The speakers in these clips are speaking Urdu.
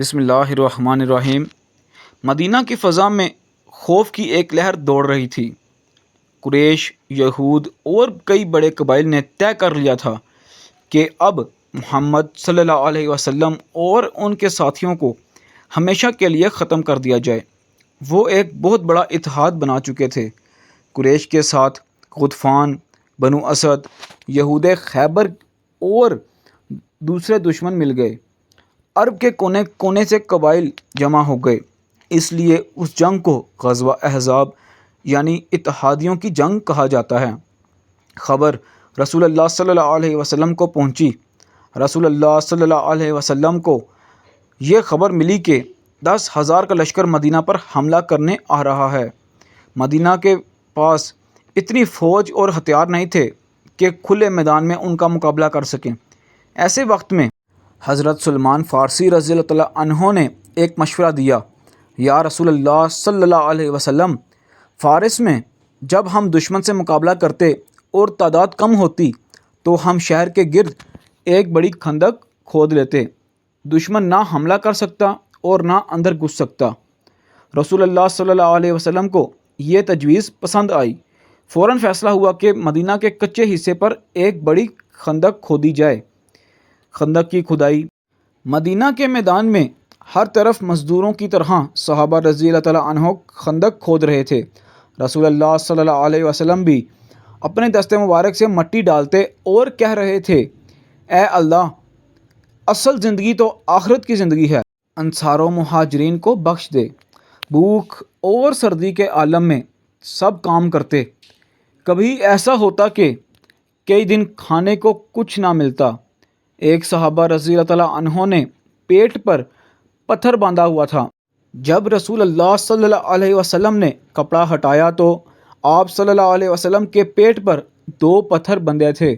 بسم اللہ الرحمن الرحیم۔ مدینہ کی فضا میں خوف کی ایک لہر دوڑ رہی تھی۔ قریش، یہود اور کئی بڑے قبائل نے طے کر لیا تھا کہ اب محمد صلی اللہ علیہ وسلم اور ان کے ساتھیوں کو ہمیشہ کے لیے ختم کر دیا جائے۔ وہ ایک بہت بڑا اتحاد بنا چکے تھے۔ قریش کے ساتھ غطفان، بنو اسد، یہود خیبر اور دوسرے دشمن مل گئے۔ عرب کے کونے کونے سے قبائل جمع ہو گئے۔ اس لیے اس جنگ کو غزوہ احزاب یعنی اتحادیوں کی جنگ کہا جاتا ہے۔ خبر رسول اللہ صلی اللہ علیہ وسلم کو پہنچی۔ رسول اللہ صلی اللہ علیہ وسلم کو یہ خبر ملی کہ 10,000 کا لشکر مدینہ پر حملہ کرنے آ رہا ہے۔ مدینہ کے پاس اتنی فوج اور ہتھیار نہیں تھے کہ کھلے میدان میں ان کا مقابلہ کر سکیں۔ ایسے وقت میں حضرت سلمان فارسی رضی اللہ تعالیٰ عنہ نے ایک مشورہ دیا، یا رسول اللہ صلی اللہ علیہ وسلم، فارس میں جب ہم دشمن سے مقابلہ کرتے اور تعداد کم ہوتی تو ہم شہر کے گرد ایک بڑی خندق کھود لیتے۔ دشمن نہ حملہ کر سکتا اور نہ اندر گھس سکتا۔ رسول اللہ صلی اللہ علیہ وسلم کو یہ تجویز پسند آئی۔ فوراً فیصلہ ہوا کہ مدینہ کے کچے حصے پر ایک بڑی خندق کھودی جائے۔ خندق کی کھدائی۔ مدینہ کے میدان میں ہر طرف مزدوروں کی طرح صحابہ رضی اللہ تعالیٰ عنہ خندق کھود رہے تھے۔ رسول اللہ صلی اللہ علیہ وسلم بھی اپنے دست مبارک سے مٹی ڈالتے اور کہہ رہے تھے، اے اللہ، اصل زندگی تو آخرت کی زندگی ہے، انصار و مہاجرین کو بخش دے۔ بھوک اور سردی کے عالم میں سب کام کرتے، کبھی ایسا ہوتا کہ کئی دن کھانے کو کچھ نہ ملتا۔ ایک صحابہ رضی اللہ تعالیٰ عنہ نے پیٹ پر پتھر باندھا ہوا تھا۔ جب رسول اللہ صلی اللہ علیہ وسلم نے کپڑا ہٹایا تو آپ صلی اللہ علیہ وسلم کے پیٹ پر 2 پتھر بندھے تھے۔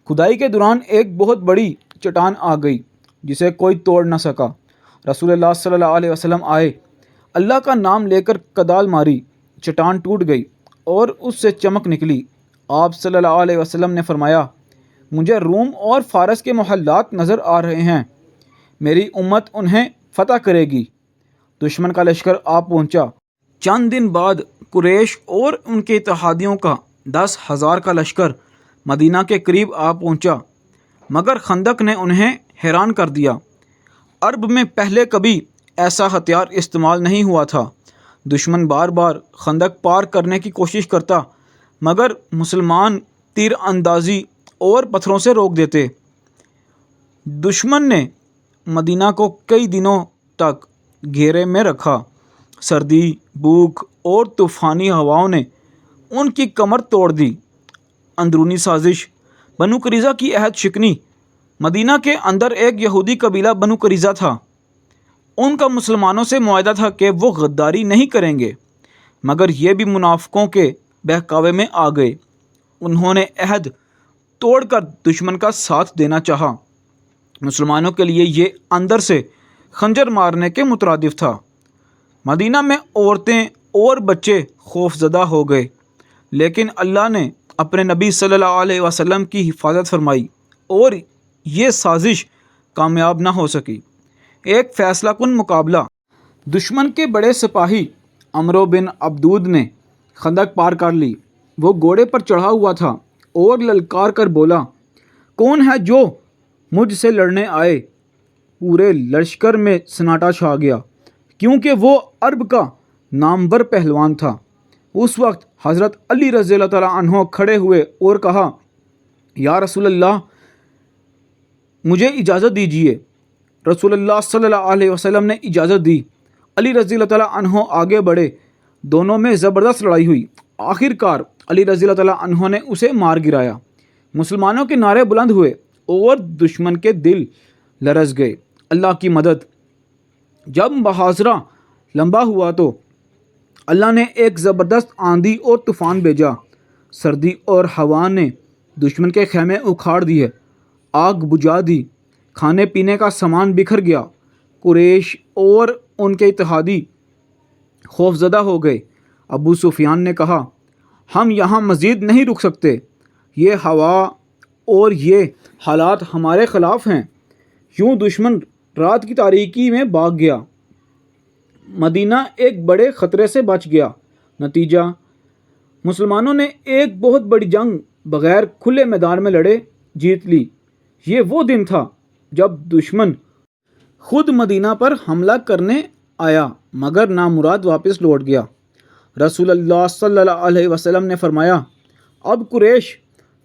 کھدائی کے دوران ایک بہت بڑی چٹان آ گئی جسے کوئی توڑ نہ سکا۔ رسول اللہ صلی اللہ علیہ وسلم آئے، اللہ کا نام لے کر کدال ماری، چٹان ٹوٹ گئی اور اس سے چمک نکلی۔ آپ صلی اللہ علیہ وسلم نے فرمایا، مجھے روم اور فارس کے محلات نظر آ رہے ہیں، میری امت انہیں فتح کرے گی۔ دشمن کا لشکر آ پہنچا۔ چند دن بعد قریش اور ان کے اتحادیوں کا 10,000 کا لشکر مدینہ کے قریب آ پہنچا، مگر خندق نے انہیں حیران کر دیا۔ عرب میں پہلے کبھی ایسا ہتھیار استعمال نہیں ہوا تھا۔ دشمن بار بار خندق پار کرنے کی کوشش کرتا، مگر مسلمان تیر اندازی اور پتھروں سے روک دیتے۔ دشمن نے مدینہ کو کئی دنوں تک گھیرے میں رکھا۔ سردی، بھوک اور طوفانی ہواؤں نے ان کی کمر توڑ دی۔ اندرونی سازش۔ بنو قریظہ کی عہد شکنی۔ مدینہ کے اندر ایک یہودی قبیلہ بنو قریظہ تھا۔ ان کا مسلمانوں سے معاہدہ تھا کہ وہ غداری نہیں کریں گے، مگر یہ بھی منافقوں کے بہکاوے میں آ گئے۔ انہوں نے عہد توڑ کر دشمن کا ساتھ دینا چاہا۔ مسلمانوں کے لیے یہ اندر سے خنجر مارنے کے مترادف تھا۔ مدینہ میں عورتیں اور بچے خوف زدہ ہو گئے، لیکن اللہ نے اپنے نبی صلی اللہ علیہ وسلم کی حفاظت فرمائی اور یہ سازش کامیاب نہ ہو سکی۔ ایک فیصلہ کن مقابلہ۔ دشمن کے بڑے سپاہی عمرو بن عبدود نے خندق پار کر لی۔ وہ گھوڑے پر چڑھا ہوا تھا اور للکار کر بولا، کون ہے جو مجھ سے لڑنے آئے؟ پورے لشکر میں سناٹا چھا گیا، کیونکہ وہ عرب کا نامور پہلوان تھا۔ اس وقت حضرت علی رضی اللہ تعالیٰ عنہ کھڑے ہوئے اور کہا، یا رسول اللہ، مجھے اجازت دیجیے۔ رسول اللہ صلی اللہ علیہ وسلم نے اجازت دی۔ علی رضی اللہ تعالیٰ عنہ آگے بڑھے۔ دونوں میں زبردست لڑائی ہوئی۔ آخر کار علی رضی اللہ تعالیٰ عنہ نے اسے مار گرایا۔ مسلمانوں کے نعرے بلند ہوئے اور دشمن کے دل لرز گئے۔ اللہ کی مدد۔ جب محاصرہ لمبا ہوا تو اللہ نے ایک زبردست آندھی اور طوفان بھیجا۔ سردی اور ہوا نے دشمن کے خیمے اکھاڑ دیے، آگ بجھا دی، کھانے پینے کا سامان بکھر گیا۔ قریش اور ان کے اتحادی خوف زدہ ہو گئے۔ ابو سفیان نے کہا، ہم یہاں مزید نہیں رک سکتے، یہ ہوا اور یہ حالات ہمارے خلاف ہیں۔ یوں دشمن رات کی تاریکی میں بھاگ گیا۔ مدینہ ایک بڑے خطرے سے بچ گیا۔ نتیجہ، مسلمانوں نے ایک بہت بڑی جنگ بغیر کھلے میدان میں لڑے جیت لی۔ یہ وہ دن تھا جب دشمن خود مدینہ پر حملہ کرنے آیا مگر نامراد واپس لوٹ گیا۔ رسول اللہ صلی اللہ علیہ وسلم نے فرمایا، اب قریش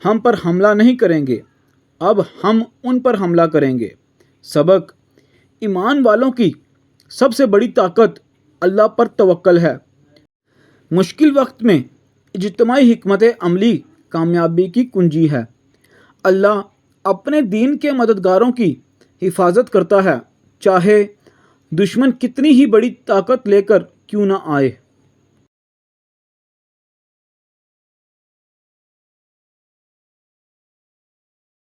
ہم پر حملہ نہیں کریں گے، اب ہم ان پر حملہ کریں گے۔ سبق: ایمان والوں کی سب سے بڑی طاقت اللہ پر توکل ہے۔ مشکل وقت میں اجتماعی حکمت عملی کامیابی کی کنجی ہے۔ اللہ اپنے دین کے مددگاروں کی حفاظت کرتا ہے، چاہے دشمن کتنی ہی بڑی طاقت لے کر کیوں نہ آئے۔